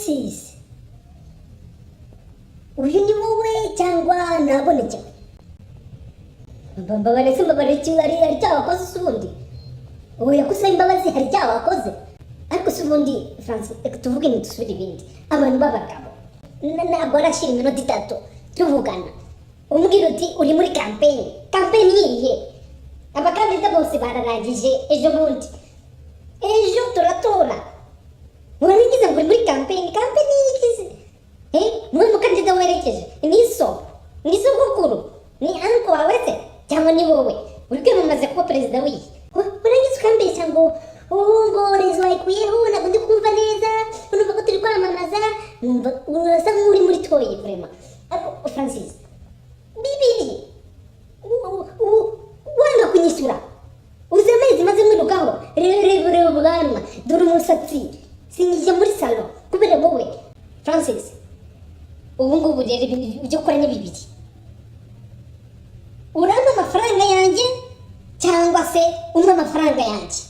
Francis, uyu ni wowe cyangwa nabonetse? Mbabaretse ari cyaha wakoze usubundi. Ubu yakusaba imbabazi hari cyaha wakoze. Ariko usubundi Francis, tuvuge nidusubire ibindi. Abantu b'abagabo ntabwo arashira iminota 3 tuvugana. Umbwira uti uri muri campaign. Campaign yihe? Abakandida bose bararangije ejo bundi. Ejo turatora. Urabigize ngo uri muri campaign. Campaign yigize. Mwe mukandida werekeje. Ni sogokuru. Ni anko wawe se? Cyangwa ni wowe? Uri kwiyamamaza kuba perezida w'iyi. Uragize ukambeshya ngo ngo rezo wayikuyeho ntabwo ndi kumva neza. Urumva ko turi kwamamaza. Urasa nk'uri muri toye vrema. Ariko Francis, bibiri wanga kunyishyura. Uzi amezi maze mwirukaho. Reba ubwanwa. Dore umusatsi. Sinjya muri salon kubera wowe. Francis, ubu ngubu rero ibyo ukora ni bibiri. Uramba amafaranga yanjye cyangwa se umpa amafaranga yanjye.